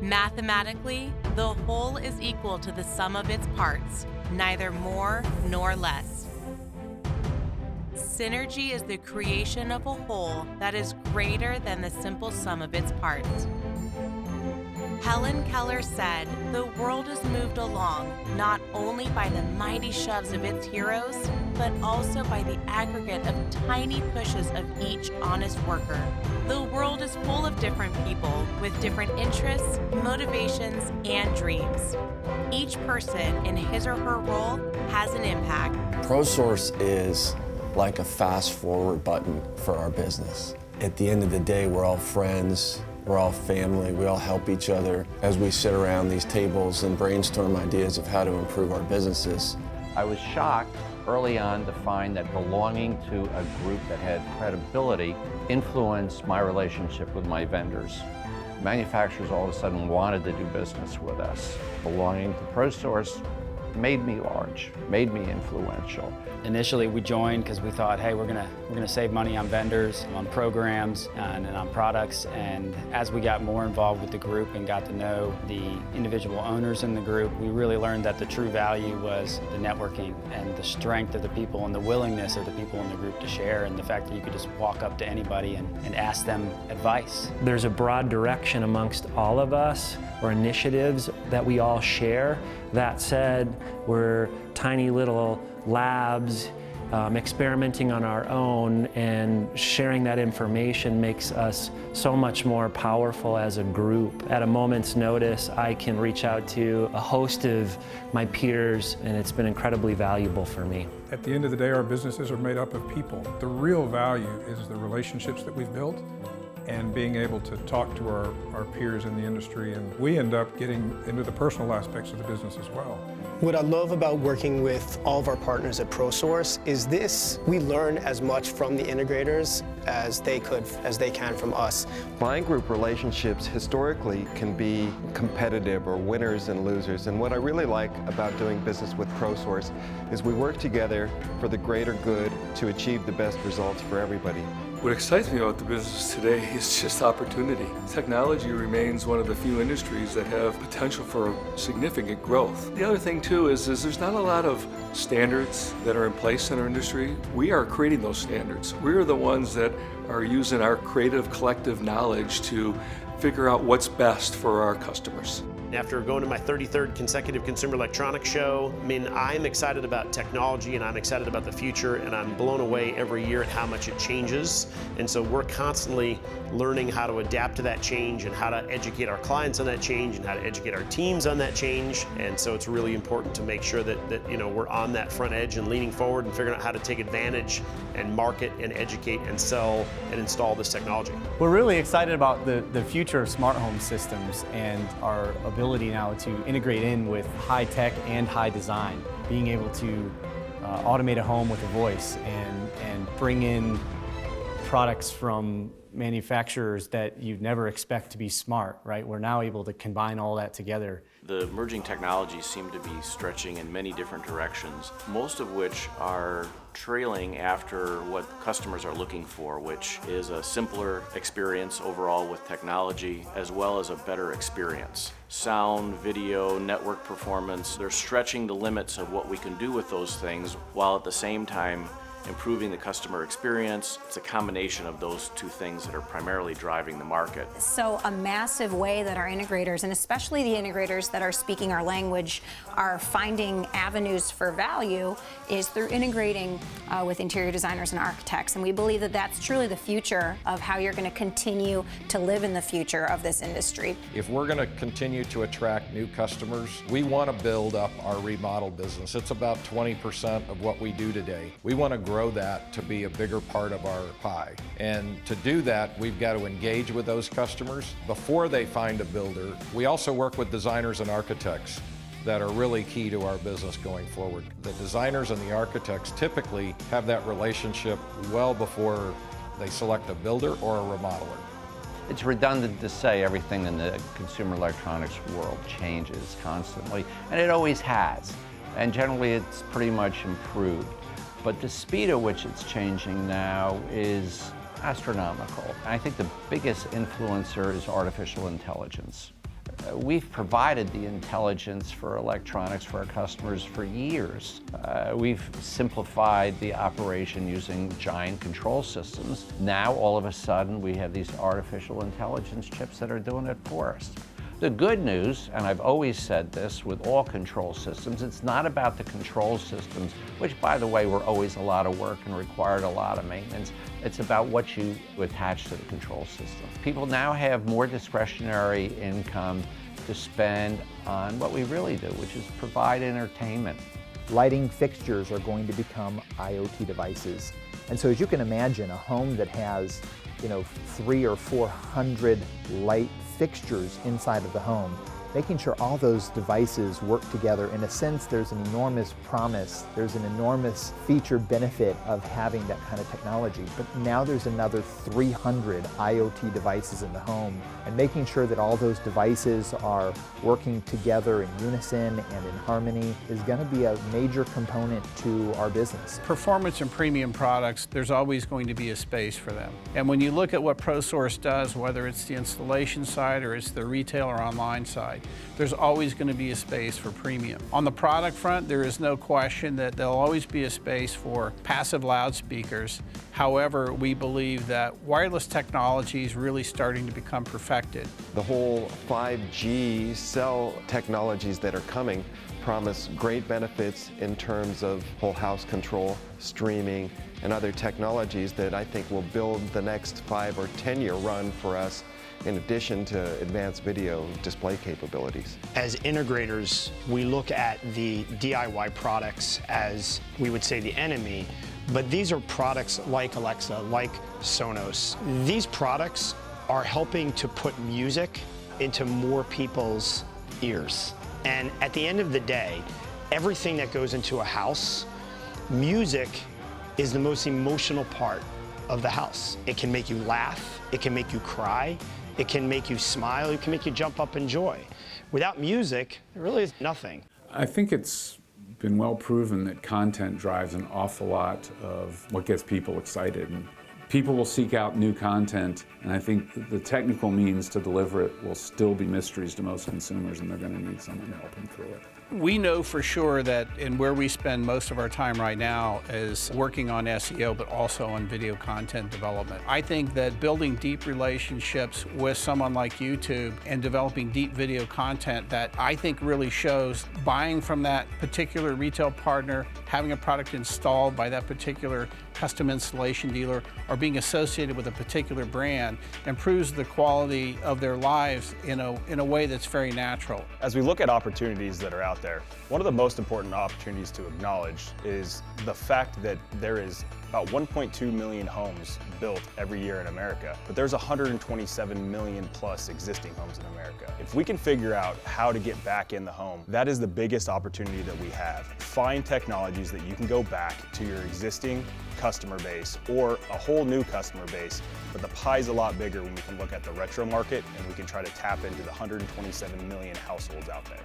Mathematically, the whole is equal to the sum of its parts, neither more nor less. Synergy is the creation of a whole that is greater than the simple sum of its parts. Helen Keller said, "The world is moved along not only by the mighty shoves of its heroes, but also by the aggregate of tiny pushes of each honest worker." The world is full of different people with different interests, motivations, and dreams. Each person in his or her role has an impact. ProSource is like a fast forward button for our business. At the end of the day, we're all friends, we're all family, we all help each other as we sit around these tables and brainstorm ideas of how to improve our businesses. I was shocked early on to find that belonging to a group that had credibility influenced my relationship with my vendors. Manufacturers all of a sudden wanted to do business with us. Belonging to ProSource made me large, made me influential. Initially, we joined because we thought, hey, we're gonna save money on vendors, on programs, and on products. And as we got more involved with the group and got to know the individual owners in the group, we really learned that the true value was the networking and the strength of the people and the willingness of the people in the group to share, and the fact that you could just walk up to anybody and ask them advice. There's a broad direction amongst all of us, or initiatives that we all share. That said, we're tiny little labs experimenting on our own, and sharing that information makes us so much more powerful as a group. At a moment's notice, I can reach out to a host of my peers, and it's been incredibly valuable for me. At the end of the day, our businesses are made up of people. The real value is the relationships that we've built and being able to talk to our peers in the industry, and we end up getting into the personal aspects of the business as well. What I love about working with all of our partners at ProSource is we learn as much from the integrators as they can from us. Buying group relationships historically can be competitive or winners and losers, and what I really like about doing business with ProSource is we work together for the greater good to achieve the best results for everybody. What excites me about the business today is just opportunity. Technology remains one of the few industries that have potential for significant growth. The other thing too is there's not a lot of standards that are in place in our industry. We are creating those standards. We are the ones that are using our creative collective knowledge to figure out what's best for our customers. After going to my 33rd consecutive Consumer Electronics Show, I'm excited about technology and I'm excited about the future, and I'm blown away every year at how much it changes. And so we're constantly learning how to adapt to that change and how to educate our clients on that change and how to educate our teams on that change. And so it's really important to make sure that we're on that front edge and leaning forward and figuring out how to take advantage and market and educate and sell and install this technology. We're really excited about the future of smart home systems and our ability now to integrate in with high tech and high design, being able to automate a home with a voice and bring in products from manufacturers that you'd never expect to be smart, right? We're now able to combine all that together. The emerging technologies seem to be stretching in many different directions, most of which are trailing after what customers are looking for, which is a simpler experience overall with technology, as well as a better experience. Sound, video, network performance, they're stretching the limits of what we can do with those things, while at the same time improving the customer experience. It's a combination of those two things that are primarily driving the market. So a massive way that our integrators, and especially the integrators that are speaking our language, are finding avenues for value is through integrating with interior designers and architects. And we believe that that's truly the future of how you're going to continue to live in the future of this industry. If we're going to continue to attract new customers, we want to build up our remodel business. It's about 20% of what we do today. We want to grow that to be a bigger part of our pie. And to do that, we've got to engage with those customers before they find a builder. We also work with designers and architects that are really key to our business going forward. The designers and the architects typically have that relationship well before they select a builder or a remodeler. It's redundant to say everything in the consumer electronics world changes constantly, and it always has. And generally it's pretty much improved. But the speed at which it's changing now is astronomical. I think the biggest influencer is artificial intelligence. We've provided the intelligence for electronics for our customers for years. We've simplified the operation using giant control systems. Now, all of a sudden, we have these artificial intelligence chips that are doing it for us. The good news, and I've always said this with all control systems, it's not about the control systems, which, by the way, were always a lot of work and required a lot of maintenance. It's about what you attach to the control system. People now have more discretionary income to spend on what we really do, which is provide entertainment. Lighting fixtures are going to become IoT devices. And so as you can imagine, a home that has, 300 or 400 light fixtures inside of the home, making sure all those devices work together. In a sense, there's an enormous promise, there's an enormous feature benefit of having that kind of technology. But now there's another 300 IoT devices in the home, and making sure that all those devices are working together in unison and in harmony is going to be a major component to our business. Performance and premium products, there's always going to be a space for them. And when you look at what ProSource does, whether it's the installation side or it's the retail or online side, there's always going to be a space for premium. On the product front, there is no question that there'll always be a space for passive loudspeakers. However, we believe that wireless technology is really starting to become perfected. The whole 5G cell technologies that are coming promise great benefits in terms of whole house control, streaming, and other technologies that I think will build the next 5 or 10-year run for us, in addition to advanced video display capabilities. As integrators, we look at the DIY products as, we would say, the enemy, but these are products like Alexa, like Sonos. These products are helping to put music into more people's ears. And at the end of the day, everything that goes into a house, music is the most emotional part of the house. It can make you laugh, it can make you cry, it can make you smile, it can make you jump up in joy. Without music, there really is nothing. I think it's been well proven that content drives an awful lot of what gets people excited. And people will seek out new content, and I think the technical means to deliver it will still be mysteries to most consumers, and they're going to need someone to help them through it. We know for sure that where we spend most of our time right now is working on SEO, but also on video content development. I think that building deep relationships with someone like YouTube and developing deep video content that I think really shows buying from that particular retail partner, having a product installed by that particular custom installation dealer, or being associated with a particular brand improves the quality of their lives in a way that's very natural. As we look at opportunities that are out there, one of the most important opportunities to acknowledge is the fact that there is about 1.2 million homes built every year in America, but there's 127 million plus existing homes in America. If we can figure out how to get back in the home, that is the biggest opportunity that we have. Find technologies that you can go back to your existing customer base or a whole new customer base, but the pie's a lot bigger when we can look at the retro market and we can try to tap into the 127 million households out there.